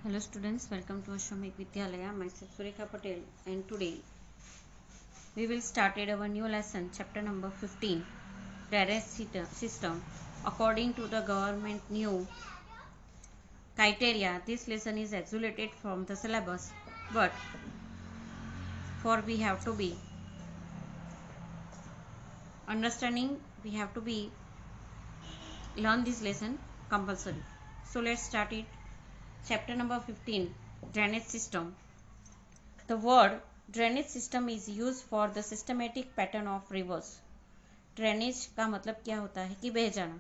Hello students, welcome to Ashramik Vidyalaya. Myself Surekha Patel, and today we will start our new lesson, chapter number 15, drainage system. According to the government new criteria, this lesson is excluded from the syllabus, but for we have to be understanding, we have to be learn this lesson compulsory. So let's start it. Chapter number 15, drainage system. The word drainage system is used for the systematic pattern of rivers. Drainage का मतलब क्या होता है कि बह जाना,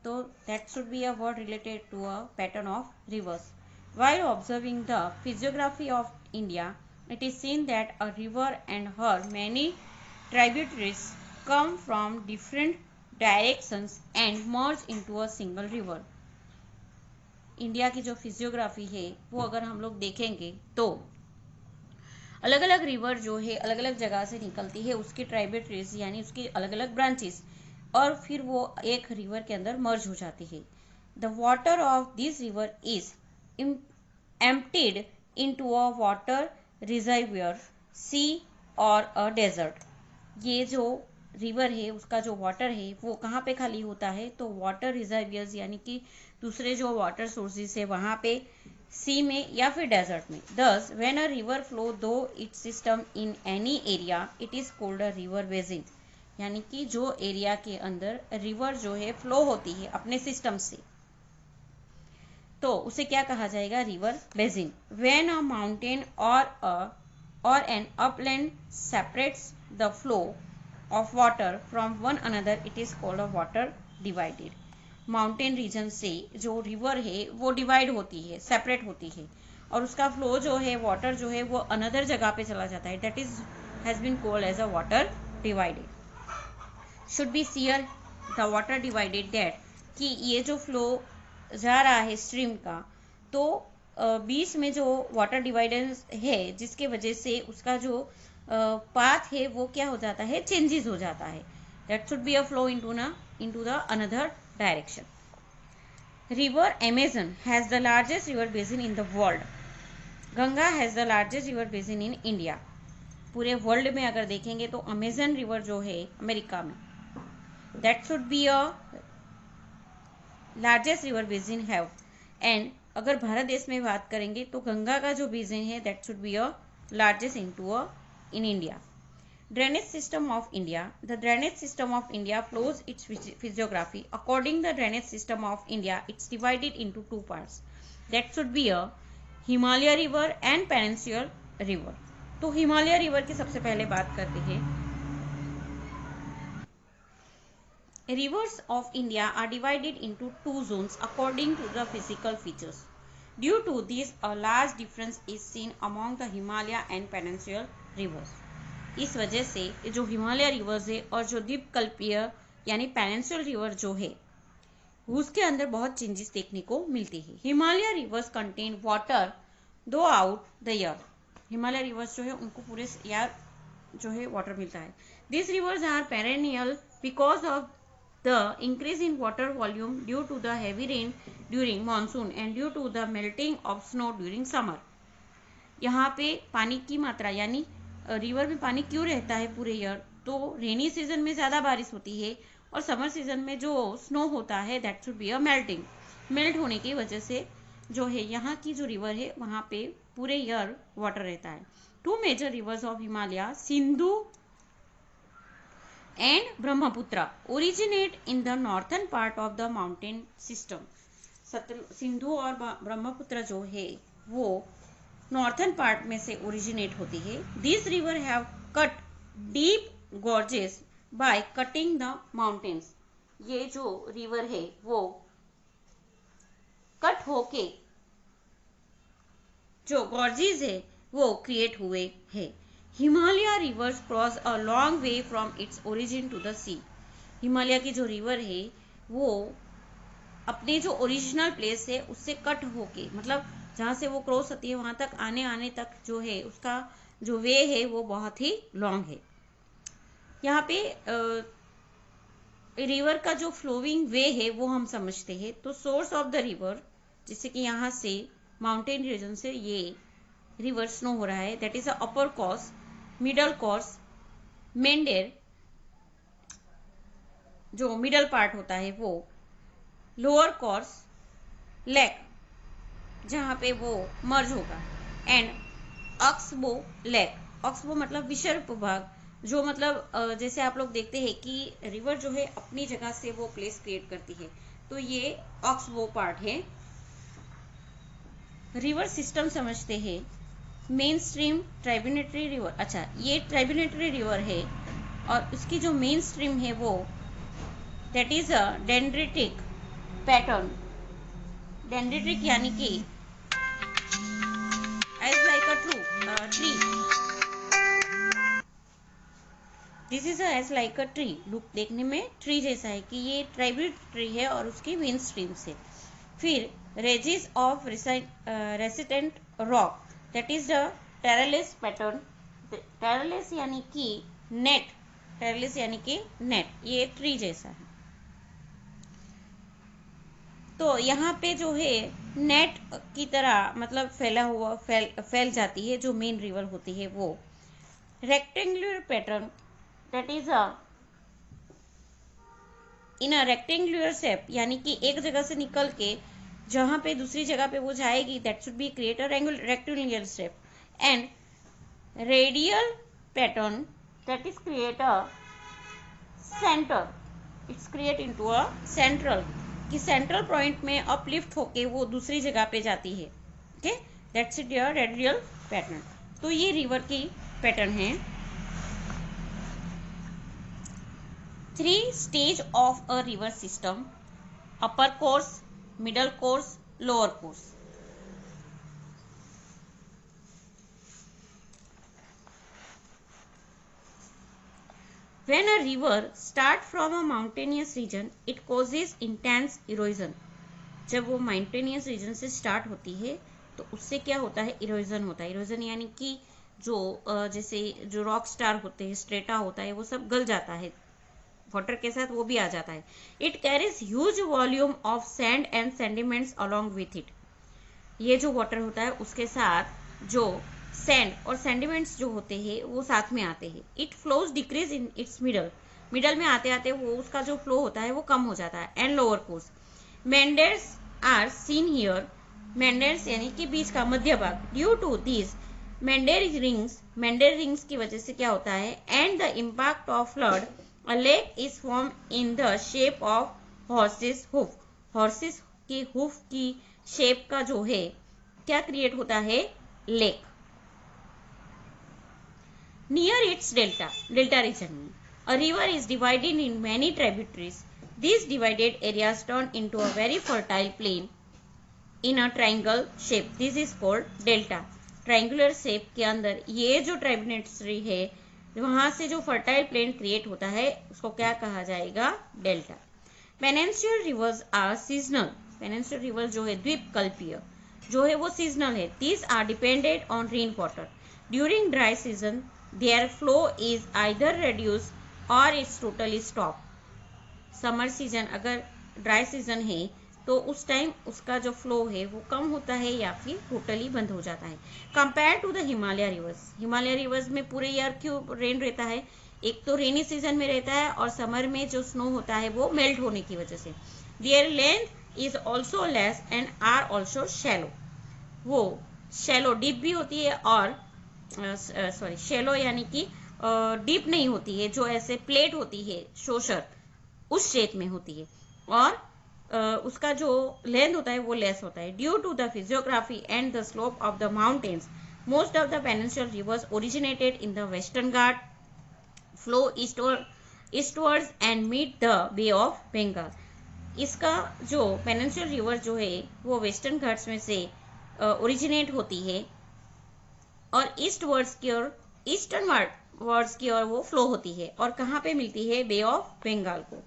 तो that should be a word related to a pattern of rivers. While observing the physiography of India, it is seen that a river and her many tributaries come from different directions and merge into a single river. India की जो physiography है वो अगर हम लोग देखेंगे तो अलग अलग रिवर जो है अलग अलग जगह से निकलती है, उसकी ट्राइब्यूटरीज यानी उसकी अलग अलग ब्रांचेस, और फिर वो एक रिवर के अंदर मर्ज हो जाती है. The water of this river is emptied into a water reservoir, sea और अ डेजर्ट. ये जो रिवर है उसका जो वाटर है वो कहाँ पे खाली होता है, तो वाटर रिजर्वियर्स यानी कि दूसरे जो वाटर सोर्सेज है वहाँ पे, सी में या फिर डेजर्ट में. दस व्हेन अ रिवर फ्लो दो it's system in any area it is called a river basin. यानी कि जो एरिया के अंदर रिवर जो है फ्लो होती है अपने सिस्टम से, तो उसे क्या कहा जाएगा, river basin. When a mountain और an upland separates the flow of water from one another it is called a water divided. Mountain region से जो रिवर है वो डिवाइड होती है, सेपरेट होती है, और उसका फ्लो जो है वाटर जो है वो अनदर जगह पे चला जाता है, that is has been called as a water divided. Should be seer the water divided that कि ये जो फ्लो जा रहा है स्ट्रीम का, तो बीच में जो वाटर डिवाइडेंस है जिसके वजह से उसका जो पाथ है वो क्या हो जाता है, चेंजेस हो जाता है. That should be a flow into the another direction. River Amazon has the largest river basin in the world. Ganga has the largest river basin in India. पूरे वर्ल्ड में अगर देखेंगे तो अमेजन रिवर जो है अमेरिका में, that should be a largest river basin have. And अगर भारत देश में बात करेंगे तो गंगा का जो बेसिन है that should be a largest in India. Drainage system of India. The drainage system of India flows its physiography. According to the drainage system of India, it's divided into two parts. That should be a Himalaya river and Peninsular river. तो Himalaya river की सबसे पहले बात करते हैं. Rivers of India are divided into two zones according to the physical features. Due to this, a large difference is seen among the Himalaya and Peninsular rivers. इस वजह से जो हिमालय रिवर्स है और जो द्वीपकल्पीय यानी पेनिनसुलर रिवर जो है उसके अंदर बहुत चेंजेस देखने को मिलती है. हिमालय रिवर्स कंटेन वाटर दो out the year. Himalaya reverse जो है उनको पूरे ईयर जो है वाटर मिलता है. This rivers are perennial because of the increase in water volume due to the heavy rain during monsoon and due to the melting of snow during summer. यहाँ पे पानी की मात्रा यानी रिवर में पानी क्यों रहता है पूरे ईयर, तो रेनी सीजन में ज़्यादा बारिश होती है और समर सीजन में जो स्नो होता है that should be a melting. Melt होने की वजह से जो है यहाँ की जो रिवर है वहाँ पे पूरे ईयर वाटर रहता है. Two major rivers of Himalaya, Sindhu and Brahmaputra, originate in the northern part of the mountain system. Sindhu और ब्रह्मपुत्र जो है वो नॉर्थन पार्ट में से ओरिजिनेट होती है. This river have cut deep gorges by cutting the mountains. ये जो रिवर है वो कट होके जो गॉर्जेस है वो क्रिएट हुए हैं. Himalaya rivers cross a long way from its origin to the sea. Himalaya की जो रिवर है वो अपने जो ओरिजिनल प्लेस है उससे कट होके, मतलब जहाँ से वो क्रॉस होती है वहाँ तक आने तक जो है उसका जो वे है वो बहुत ही लॉन्ग है. यहाँ पे रिवर का जो फ्लोइंग वे है वो हम समझते हैं. तो सोर्स ऑफ द रिवर, जैसे कि यहाँ से माउंटेन रीजन से ये रिवर स्नो हो रहा है, that is a upper course, middle course, meander जो मिडल पार्ट होता है वो, लोअर कोर्स लेक जहां पे वो मर्ज होगा, एंड ऑक्सबो लेक। ऑक्सबो मतलब विसर्प भाग, जो मतलब जैसे आप लोग देखते हैं कि रिवर जो है अपनी जगह से वो प्लेस क्रिएट करती है, तो ये ऑक्सबो पार्ट है। रिवर सिस्टम समझते हैं, मेन स्ट्रीम, ट्राइब्यूनेटरी रिवर। अच्छा, ये ट्राइब्यूनेटरी रिवर है और उसकी जो मेन स्ट्रीम है वो that is a dendritic pattern. Dendritic यानी कि as like a tree, this is as like a tree, look देखने में ट्री जैसा है कि ये ट्राइब्यूटरी है और उसकी मेन स्ट्रीम से। फिर ridges of resistant rock, that is the trellis pattern. Trellis यानी कि नेट, टेरेलिस यानी कि नेट, ये ट्री जैसा है। तो यहाँ पे जो है नेट की तरह मतलब फैला हुआ फैल जाती है जो मेन रिवर होती है वो। Rectangular pattern, that is a in a rectangular shape, यानी कि एक जगह से निकल के जहां पे दूसरी जगह पे वो जाएगी, that should be create a rectangular shape. And radial pattern, that is create a centre, it's create into a central, कि सेंट्रल पॉइंट में अपलिफ्ट होके वो दूसरी जगह पे जाती है। Okay, that's it your radial pattern. तो ये रिवर की पैटर्न है। 3 stage of a river system, upper course, middle course, lower course. When a river starts from a mountainous region, it causes intense erosion. जब वो mountainous region से start होती है तो उससे क्या होता है, इरोजन होता है। इरोजन यानी कि जो जैसे जो रॉक स्टार होते हैं, स्ट्रेटा होता है, वो सब गल जाता है, वाटर के साथ वो भी आ जाता है। It carries huge volume of sand and sediments along with it. ये जो वाटर होता है उसके साथ जो सैंड और सेंडिमेंट्स जो होते हैं वो साथ में आते हैं। It flows decrease in its middle, middle में आते आते वो उसका जो फ्लो होता है वो कम हो जाता है। And lower course, meanders are seen here, meanders यानी कि बीच का मध्य भाग। Due to this meander rings की वजह से क्या होता है, and the impact of flood, a lake is form in the shape of horses hoof. Horses की हूफ की शेप का जो है क्या क्रिएट होता है, lake. Near its delta, delta region में a river is divided in many tributaries. These divided areas turn into a very fertile plain in a triangle shape. This is called delta. Triangular shape के अंदर ये जो tributary है वहां से जो fertile plain create होता है उसको क्या कहा जाएगा, delta. Peninsular rivers are seasonal. Peninsular river जो है द्वीपकल्पीय जो है वो सीजनल है। These are dependent on rain water. During dry season their flow is either reduce और it's totally stop. Summer season अगर ड्राई सीजन है तो उस टाइम उसका जो फ्लो है वो कम होता है या फिर टोटली बंद हो जाता है। Compare to the Himalaya rivers, Himalaya rivers में पूरे ईयर क्यों रेन रहता है, एक तो रेनी सीजन में रहता है और समर में जो स्नो होता है वो मेल्ट होने की वजह से। Their length is also less and are also shallow, वो शैलो डीप भी होती है और सॉरी शैलो यानी कि डीप नहीं होती है, जो ऐसे प्लेट होती है शोशर उस शेप में होती है, और उसका जो लेंथ होता है वो लेस होता है। Due to the physiography and the slope of the mountains, most of the peninsular rivers originated in the western Ghat, flow eastwards and meet the bay of Bengal. इसका जो पेनिनसुलर रिवर जो है वो वेस्टर्न घाट्स में से ओरिजिनेट होती है और ईस्टवर्ड्स की ओर, ईस्टर्न वर्ड्स की ओर वो फ्लो होती है, और कहाँ पे मिलती है, बे ऑफ बंगाल को।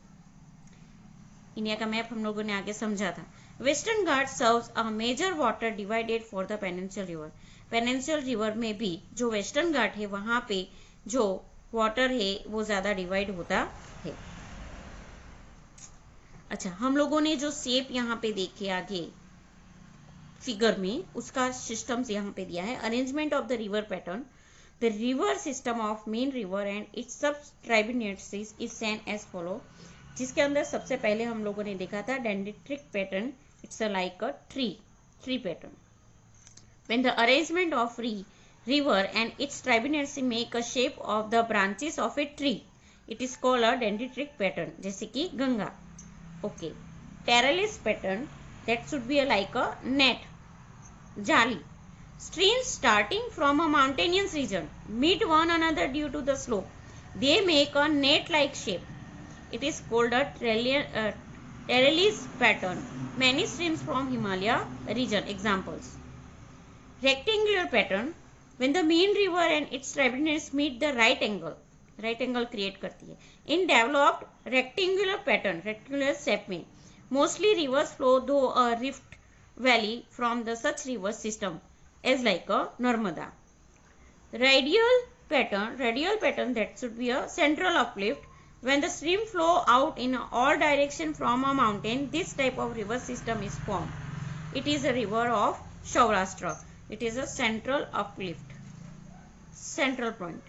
इंडिया का मैप हम लोगों ने आगे समझा था। Western Ghat serves a major water divided for the peninsular river. Peninsular river में भी जो वेस्टर्न घाट है वहां पे जो वाटर है वो ज्यादा डिवाइड होता है। अच्छा, हम लोगों ने जो शेप यहाँ पे देखे आगे, फिगर में उसका सिस्टम्स यहाँ पे दिया है. Arrangement of the river pattern. The river system of main river and it's सब ट्राइब्यूनेट्स इज सेन एज फॉलो. जिसके अंदर सबसे पहले हम लोगों ने देखा था dendritic pattern. It's like a tree pattern. When the arrangement of river and its tributaries make a shape of the branches of a tree, it is called a dendritic pattern. जैसे कि Ganga. Okay. Terralis pattern, that should be like a net, जाली. Streams starting from a mountainous region meet one another due to the slope. They make a net-like shape. It is called a terralis pattern. Many streams from Himalaya region. Examples. Rectangular pattern. When the main river and its tributaries meet the right angle create करती है. In developed rectangular pattern, rectangular shape में mostly rivers flow through a rift valley from the such river system as like a Narmada. Radial pattern, that should be a central uplift. When the stream flow out in all direction from a mountain, this type of river system is formed. It is a river of Saurashtra. It is a central uplift, central point.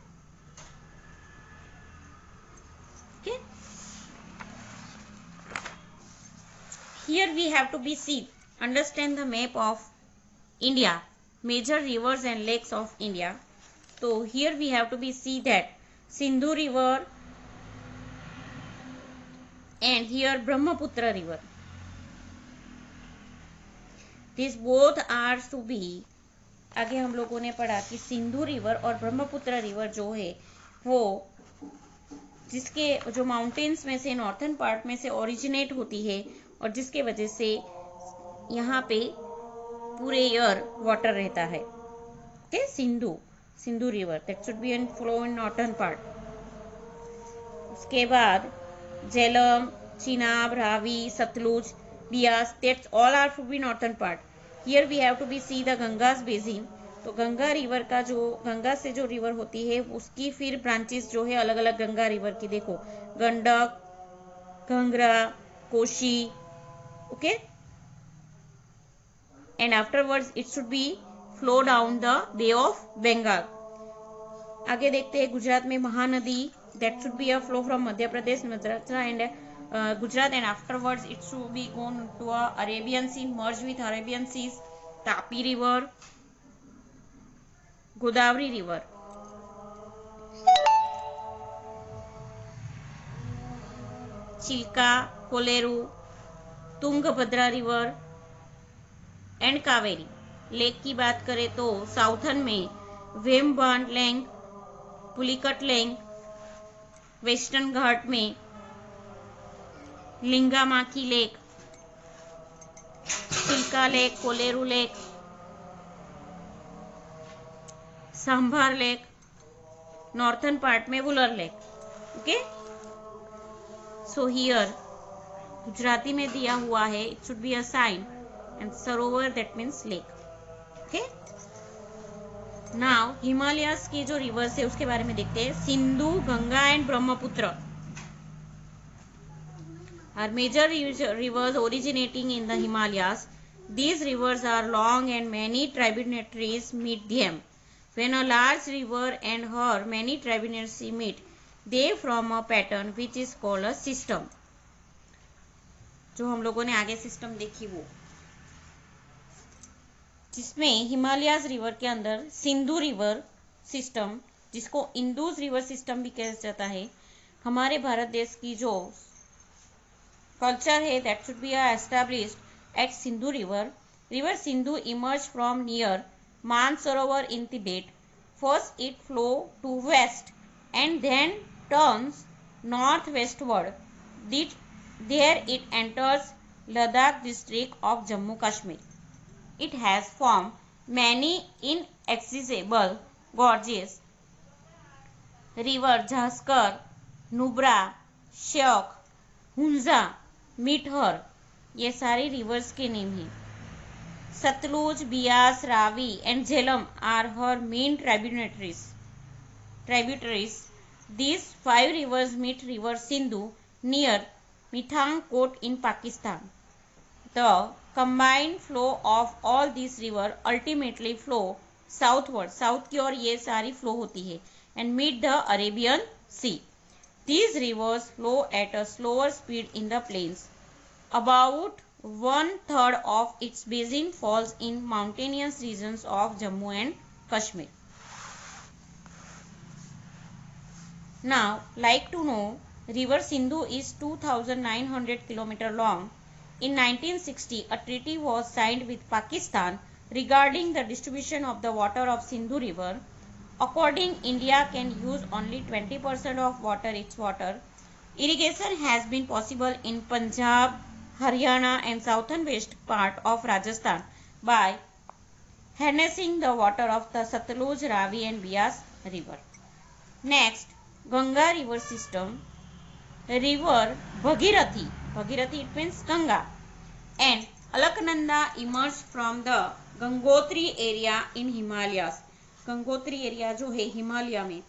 Okay. Here we have to understand the map of India, major rivers and lakes of India. So here we have to see that Sindhu river and here Brahmaputra river. These both are to be. आगे हम लोगों ने पढ़ा कि Sindhu river और Brahmaputra river जो है वो जिसके जो माउंटेन्स में से नॉर्थन पार्ट में से ओरिजिनेट होती है और जिसके वजह से यहाँ पे पूरे ईयर वाटर रहता है. Okay. Sindhu river that should be an flow in northern part. उसके बाद Jhelum, Chenab, Ravi, Sutlej, Beas, that's all are to be northern part. Here we have to see the Ganga's basin. तो गंगा रिवर का जो गंगा से जो रिवर होती है उसकी फिर ब्रांचेस जो है अलग अलग गंगा रिवर की. देखो गंडक, घंगरा, Kosi. Okay. And afterwards it should be flow down the bay of Bengal. आगे देखते हैं गुजरात में Mahanadi. That should be a flow from Madhya Pradesh and Gujarat, and afterwards it should be gone to a Arabian Sea, merged with Arabian Seas. Tapi river, Godavari river, Chilka, Koleru, Tungabhadra river and Kaveri. Lake की बात करें तो southern में Vembanad lake, Pulicat lake. Western Ghat में Linganamakki lake, Chilka lake, Kolleru lake, Sambhar lake. Northern part में Wular lake. Okay. So here Gujarati में दिया हुआ है it should be a sign and sarovar that means lake. Okay. Now Himalayas की जो रिवर्स है उसके बारे में देखते हैं. Sindhu, Ganga and Brahmaputra are major rivers originating in the Himalayas. These rivers are long and many tributaries meet them. When a large river and her many tributaries meet, they form a pattern which is called a system. जो हम लोगों ने आगे system देखी वो जिसमें Himalayas river के अंदर सिंधु रिवर सिस्टम जिसको इंदुज रिवर सिस्टम भी कहा जाता है. हमारे भारत देश की जो कल्चर है that should be established at Sindhu river. River Sindhu emerge from near Mansarovar in Tibet. First it flow to west and then turns north westward. There it enters Ladakh district of Jammu Kashmir. It has formed many inaccessible gorges. River Jhaskar, Nubra, Shyok, Hunza, मिठहर ये सारी rivers के name हैं. Sutlej, Beas, Ravi and Jhelum are her main tributaries. These 5 rivers meet river Sindhu near Mithang Coat in Pakistan. The combined flow of all these river ultimately flow southward, south की ओर ये सारी flow होती है, and meet the Arabian Sea. These rivers flow at a slower speed in the plains. About 1/3 of its basin falls in mountainous regions of Jammu and Kashmir. Now, like to know, River Sindhu is 2,900 km long. In 1960, a treaty was signed with Pakistan regarding the distribution of the water of Sindhu River. According, India can use only 20% of its water. Irrigation has been possible in Punjab, Haryana and southern west part of Rajasthan by harnessing the water of the Satluj, Ravi and Bias river. Next, Ganga river system. River Bhagirathi, Bhagirathi it means Ganga, and Alaknanda emerged from the Gangotri area in Himalayas. Gangotri area जो है हिमालय में,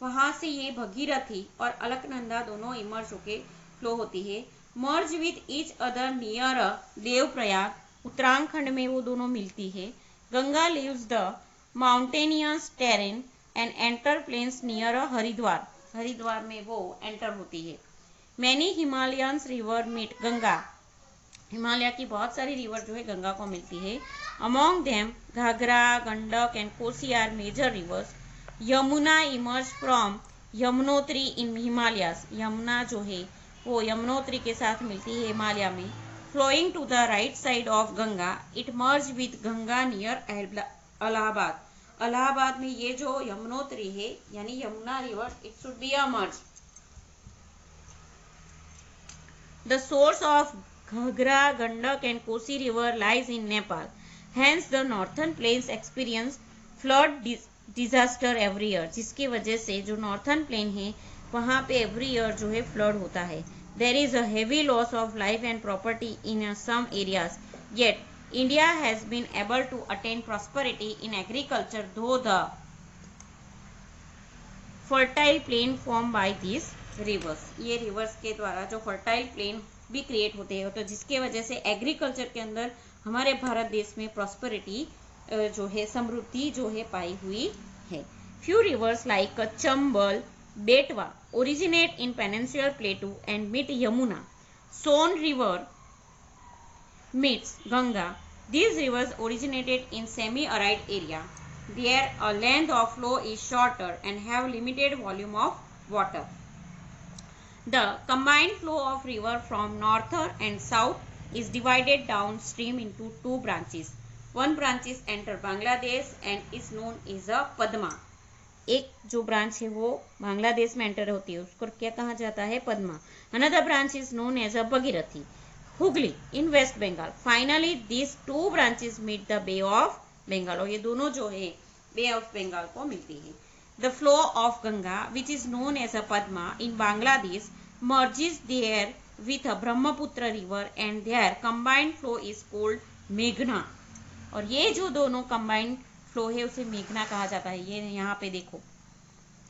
वहां से ये भगीरथी और अलकनंदा दोनों emerge होके flow होती है. Merge with each other near Devprayag, Uttarakhand में वो दोनों मिलती है. Ganga leaves the mountainous terrain and enter plains near Haridwar, Haridwar में वो एंटर होती है. Many Himalayans river meet Ganga, Himalaya की बहुत सारी रिवर जो है गंगा को मिलती है. Among them Ghaghara, Gandak and Kosi are major rivers. Yamuna emerge from Yamunotri in Himalayas, Yamuna जो है वो यमुनोत्री के साथ मिलती है हिमालय में. Flowing to the right side of Ganga, it merge with Ganga near Allahabad. Allahabad में ये जो यमुनोत्री है यानी Yamuna river, it should be a merge. The source of Ghagra, Gandak and Kosi river lies in Nepal. Hence the northern plains experience flood disaster every year. जिसकी वजह से जो northern plain है वहाँ पे every year जो है flood होता है. There is a heavy loss of life and property in some areas. Yet India has been able to attain prosperity in agriculture though the fertile plain formed by these rivers. ये rivers के द्वारा जो fertile plain भी create होते हैं, तो जिसके वजह से एग्रीकल्चर के अंदर हमारे भारत देश में प्रॉस्पेरिटी जो है, समृद्धि जो है पाई हुई है. Few reverse like Chambal, Betwa originate in peninsular plateau and meet Yamuna. Son river meets Ganga. These rivers originated in semi-arid area. Their length of flow is shorter and have limited volume of water. The combined flow of river from north and south is divided downstream into two branches. One branch is enter Bangladesh and is known as a Padma. एक जो branch है वो बांग्लादेश में enter होती है, उसको क्या कहा जाता है? Padma. Another branch is known as a Bhagirathi, Hooghly in West Bengal. Finally, these two branches meet the Bay of Bengal. और ये दोनों जो है Bay of Bengal को मिलती है. The flow of Ganga, which is known as a Padma in Bangladesh, merges there with a Brahmaputra river and their combined flow is called Meghna. और ये जो दोनों combined flow है उसे मेघना कहा जाता है. ये यहाँ पे देखो,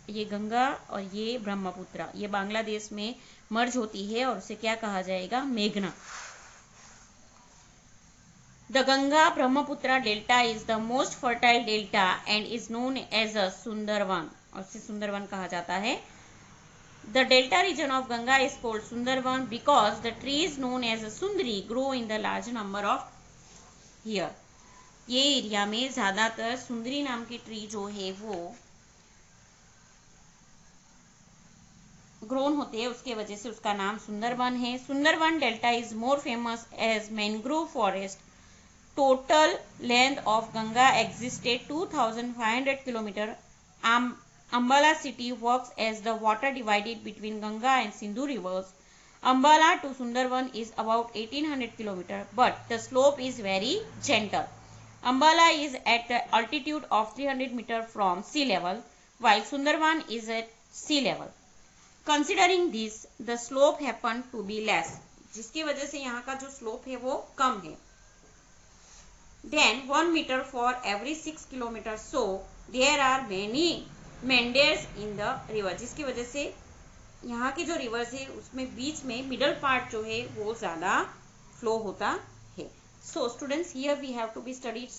ये गंगा और ये ब्रह्मपुत्र, ये बांग्लादेश में मर्ज होती है और उसे क्या कहा जाएगा? मेघना. The Ganga Brahmaputra delta is the most fertile delta and is known as a Sundarban, और इसे सुंदरवन कहा जाता है. The delta region of Ganga is called Sundarban because the trees known as Sundari grow in the large number of here. ये area में ज्यादातर सुंदरी नाम की ट्री जो है वो ग्रोन होते हैं, उसके वजह से उसका नाम सुंदरबन है. Sundarban delta is more famous as mangrove forest. Total length of Ganga existed 2,500 km. Ambala city works as the water divided between Ganga and Sindhu rivers. Ambala to Sundarban is about 1,800 km, but the slope is very gentle. Ambala is at the altitude of 300 meter from sea level, while Sundarban is at sea level. Considering this, the slope happened to be less, जिसकी वजह से यहाँ का जो slope है वो कम है. Then 1 meter for every 6 kilometers. So there are many meanders in the river, जिसकी वजह से यहाँ की जो रिवर्स है उसमें बीच में मिडल पार्ट जो है वो ज्यादा फ्लो होता है. So students here we have to be studied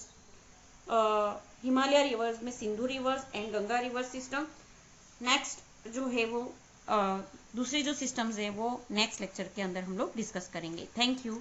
Himalaya rivers में Sindhu rivers and Ganga river system. Next जो है वो दूसरे जो सिस्टम्स है वो नेक्स्ट लेक्चर के अंदर हम लोग डिस्कस करेंगे। Thank you.